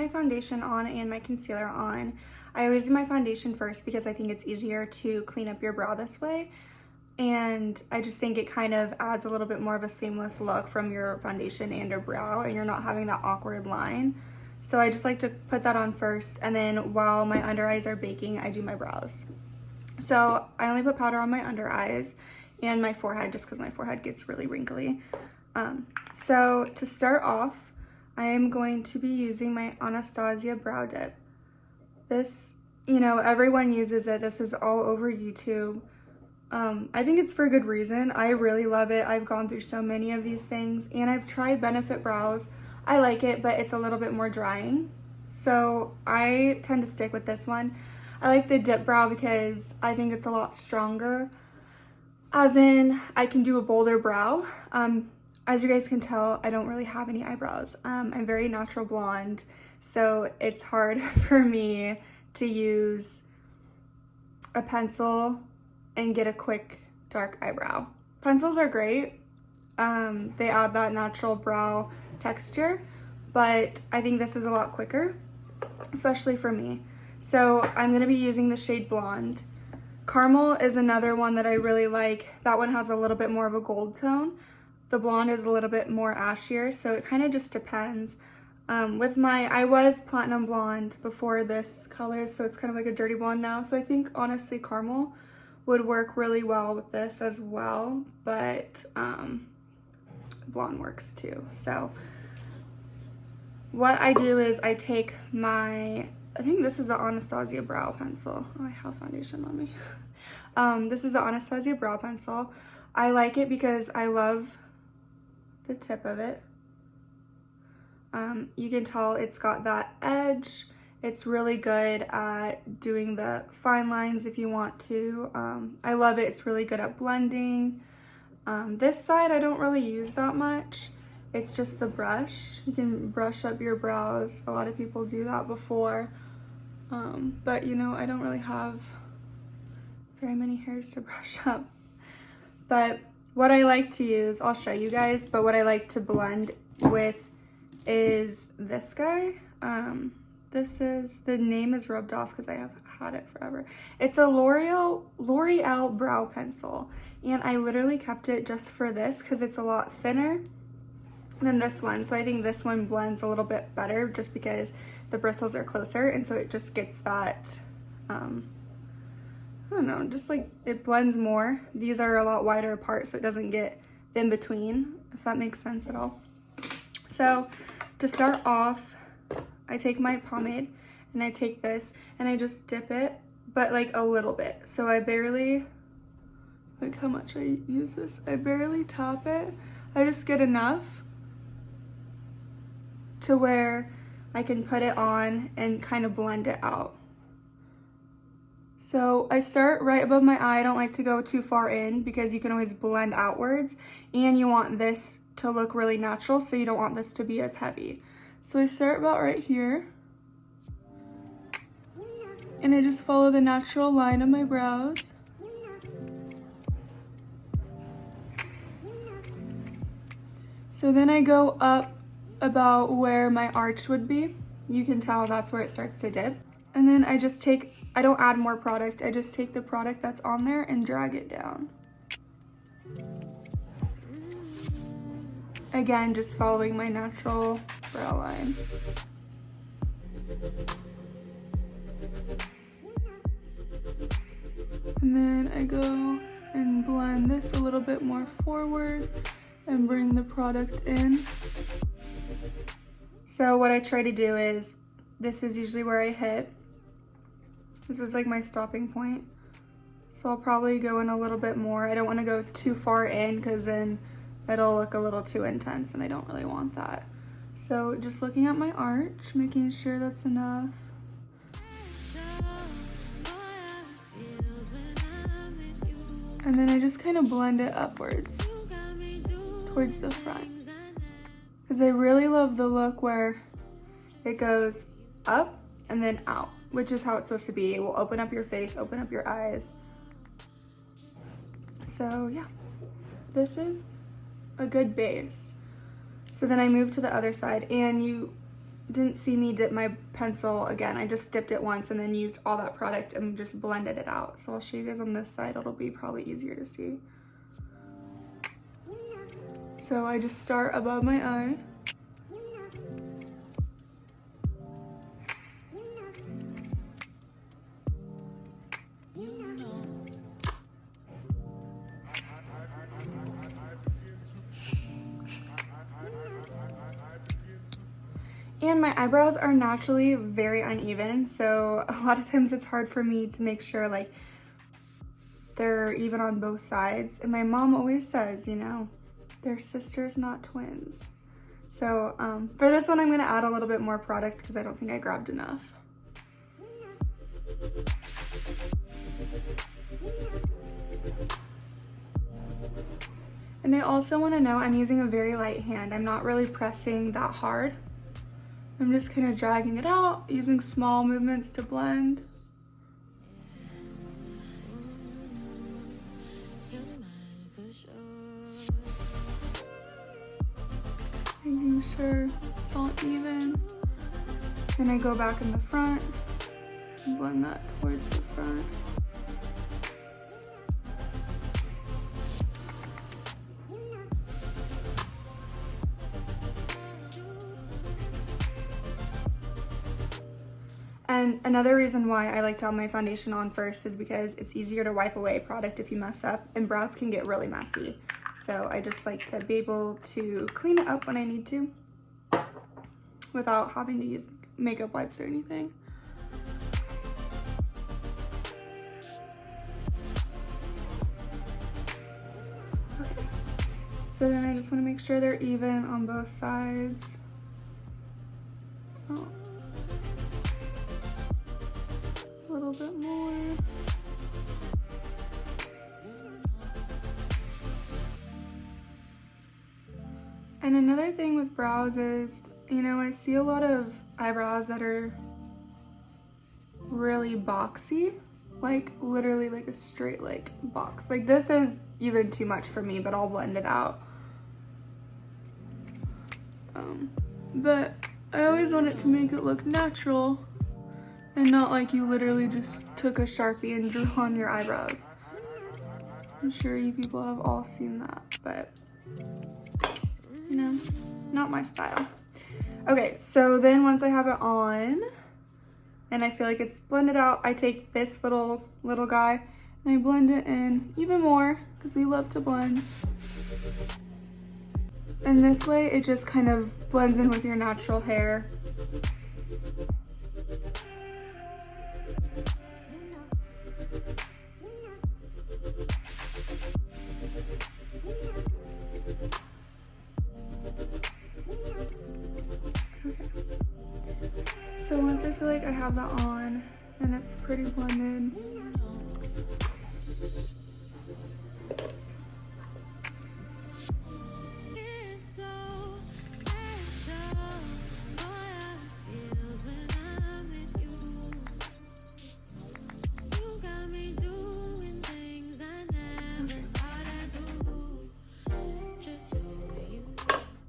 my foundation on and my concealer on. I always do my foundation first because I think it's easier to clean up your brow this way. And I just think it kind of adds a little bit more of a seamless look from your foundation and your brow, and you're not having that awkward line. So I just like to put that on first, and then while my under eyes are baking, I do my brows. So I only put powder on my under eyes and my forehead just because my forehead gets really wrinkly. So to start off, I am going to be using my Anastasia brow dip. This, you know, everyone uses it. This is all over YouTube. I think it's for a good reason. I really love it. I've gone through so many of these things, and I've tried Benefit Brows. I like it, but it's a little bit more drying. So I tend to stick with this one. I like the dip brow because I think it's a lot stronger. As in, I can do a bolder brow. As you guys can tell, I don't really have any eyebrows. I'm very natural blonde, so it's hard for me to use a pencil and get a quick dark eyebrow. Pencils are great. They add that natural brow texture, but I think this is a lot quicker, especially for me. So I'm gonna be using the shade Blonde. Caramel is another one that I really like. That one has a little bit more of a gold tone. The Blonde is a little bit more ashier, so it kind of just depends. I was platinum blonde before this color, so it's kind of like a dirty blonde now. So I think honestly Caramel would work really well with this as well, but blonde works too. So what I do is I take I think this is the Anastasia brow pencil. Oh, I have foundation on me. This is the Anastasia brow pencil. I like it because I love the tip of it. You can tell it's got that edge. It's really good at doing the fine lines if you want to. I love it. It's really good at blending. This side I don't really use that much. It's just the brush. You can brush up your brows. A lot of people do that before. But you know, I don't really have very many hairs to brush up. But what I like to use, I'll show you guys, but what I like to blend with is this guy. The name is rubbed off because I have had it forever. It's a L'Oreal brow pencil, and I literally kept it just for this because it's a lot thinner than this one. So I think this one blends a little bit better just because the bristles are closer, and so it just gets that, I don't know, just like it blends more. These are a lot wider apart, so it doesn't get in between, if that makes sense at all. So to start off, I take my pomade and I take this and I just dip it, but like a little bit. So I barely, like how much I use this, I barely tap it. I just get enough to where I can put it on and kind of blend it out. So I start right above my eye. I don't like to go too far in because you can always blend outwards, and you want this to look really natural, so you don't want this to be as heavy. So I start about right here, and I just follow the natural line of my brows. So then I go up about where my arch would be. You can tell that's where it starts to dip. And then I just take, I don't add more product, I just take the product that's on there and drag it down. Again, just following my natural brow line. And then I go and blend this a little bit more forward and bring the product in. So what I try to do is, this is usually where I hit. This is like my stopping point. So I'll probably go in a little bit more. I don't want to go too far in because then it'll look a little too intense and I don't really want that. So just looking at my arch, making sure that's enough. And then I just kind of blend it upwards towards the front. Because I really love the look where it goes up and then out, which is how it's supposed to be. It will open up your face, open up your eyes. So yeah, this is a good base. So then I move to the other side, and didn't see me dip my pencil again. I just dipped it once and then used all that product and just blended it out. So I'll show you guys on this side. It'll be probably easier to see. So I just start above my eye. And my eyebrows are naturally very uneven, so a lot of times it's hard for me to make sure like they're even on both sides. And my mom always says, you know, they're sisters, not twins. So for this one, I'm gonna add a little bit more product because I don't think I grabbed enough. And I also wanna know I'm using a very light hand. I'm not really pressing that hard. I'm just kind of dragging it out, using small movements to blend. Making sure it's all even. Then I go back in the front and blend that towards the front. And another reason why I like to have my foundation on first is because it's easier to wipe away product if you mess up, and brows can get really messy. So I just like to be able to clean it up when I need to without having to use makeup wipes or anything. Okay. So then I just want to make sure they're even on both sides. Oh. A little bit more. And another thing with brows is, you know, I see a lot of eyebrows that are really boxy, like literally like a straight like box. Like this is even too much for me, but I'll blend it out. But I always want it to make it look natural. And not like you literally just took a Sharpie and drew on your eyebrows. I'm sure you people have all seen that, but you know, not my style. Okay, so then once I have it on and I feel like it's blended out, I take this little guy and I blend it in even more because we love to blend. And this way it just kind of blends in with your natural hair. So once I feel like I have that on and it's pretty blended,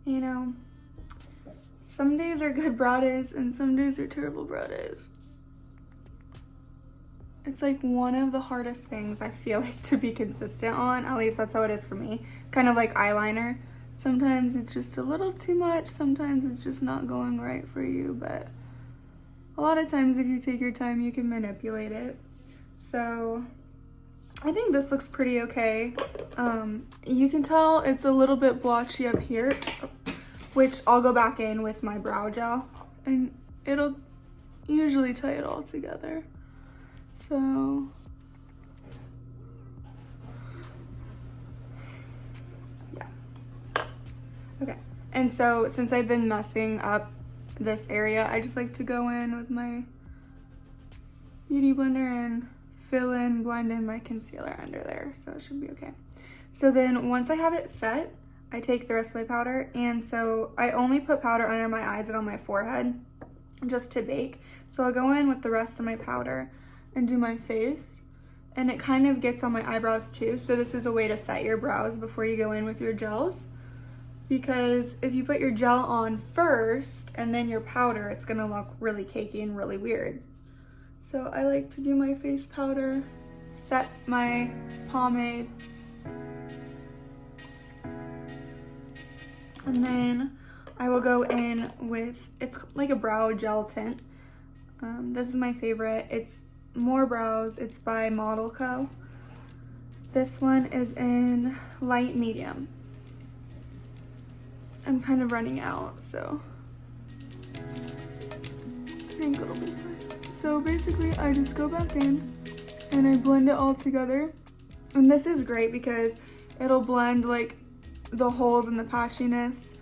you know, some days are good brow days and some days are terrible brow days. It's like one of the hardest things I feel like to be consistent on, at least that's how it is for me. Kind of like eyeliner. Sometimes it's just a little too much, sometimes it's just not going right for you, but a lot of times if you take your time, you can manipulate it. So I think this looks pretty okay. You can tell it's a little bit blotchy up here, which I'll go back in with my brow gel and it'll usually tie it all together. So yeah. Okay, and so since I've been messing up this area, I just like to go in with my beauty blender and fill in, blend in my concealer under there, so it should be okay. So then once I have it set, I take the rest of my powder, and so I only put powder under my eyes and on my forehead just to bake. So I'll go in with the rest of my powder and do my face, and it kind of gets on my eyebrows too. So this is a way to set your brows before you go in with your gels. because if you put your gel on first and then your powder, it's gonna look really cakey and really weird. So I like to do my face powder, set my pomade, and then I will go in with, it's like a brow gel tint. This is my favorite. It's MoreBrows. It's by ModelCo. This one is in light medium. I'm kind of running out, so I think it'll be fine. So basically, I just go back in and I blend it all together. And this is great because it'll blend like the holes and the patchiness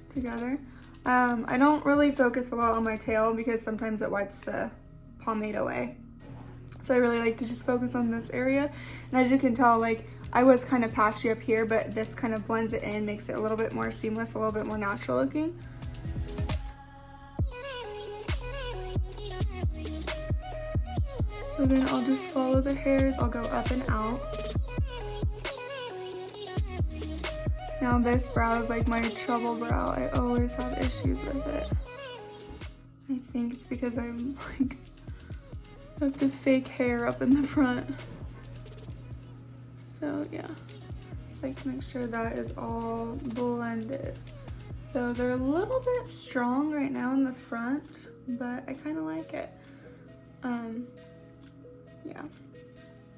together. I don't really focus a lot on my tail because sometimes it wipes the pomade away. So I really like to just focus on this area. And as you can tell, like I was kind of patchy up here, but this kind of blends it in, makes it a little bit more seamless, a little bit more natural looking. So then I'll just follow the hairs. I'll go up and out. Now this brow is like my trouble brow. I always have issues with it. I think it's because I'm like, I have the fake hair up in the front. So yeah, just like to make sure that is all blended. So they're a little bit strong right now in the front, but I kind of like it. Yeah,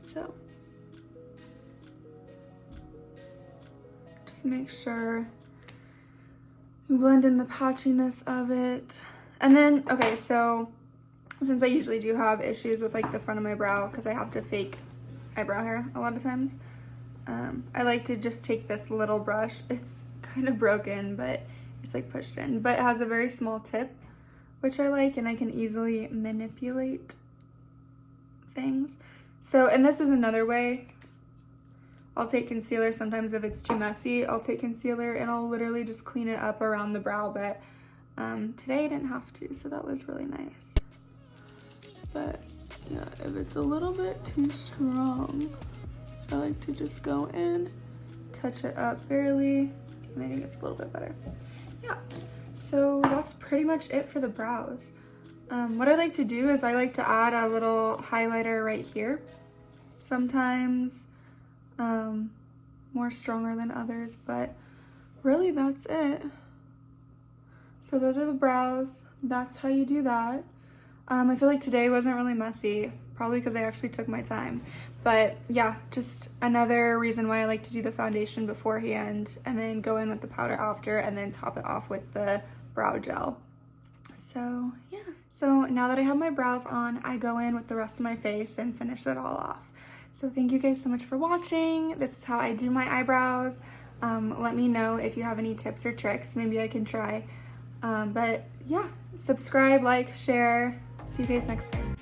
so just make sure you blend in the patchiness of it. And then, okay, so since I usually do have issues with like the front of my brow because I have to fake eyebrow hair a lot of times, I like to just take this little brush. It's kind of broken, but it's like pushed in, but it has a very small tip, which I like, and I can easily manipulate things. So, and this is another way. I'll take concealer sometimes if it's too messy. I'll take concealer and I'll literally just clean it up around the brow, but today I didn't have to, so that was really nice. But yeah, if it's a little bit too strong, I like to just go in, touch it up barely, and I think it's a little bit better. Yeah, so that's pretty much it for the brows. What I like to do is I like to add a little highlighter right here. Sometimes more stronger than others, but really that's it. So those are the brows. That's how you do that. I feel like today wasn't really messy, probably because I actually took my time. But yeah, just another reason why I like to do the foundation beforehand and then go in with the powder after and then top it off with the brow gel. So yeah. So now that I have my brows on, I go in with the rest of my face and finish it all off. So thank you guys so much for watching. This is how I do my eyebrows. Let me know if you have any tips or tricks. Maybe I can try. But yeah, subscribe, like, share. See you guys next time.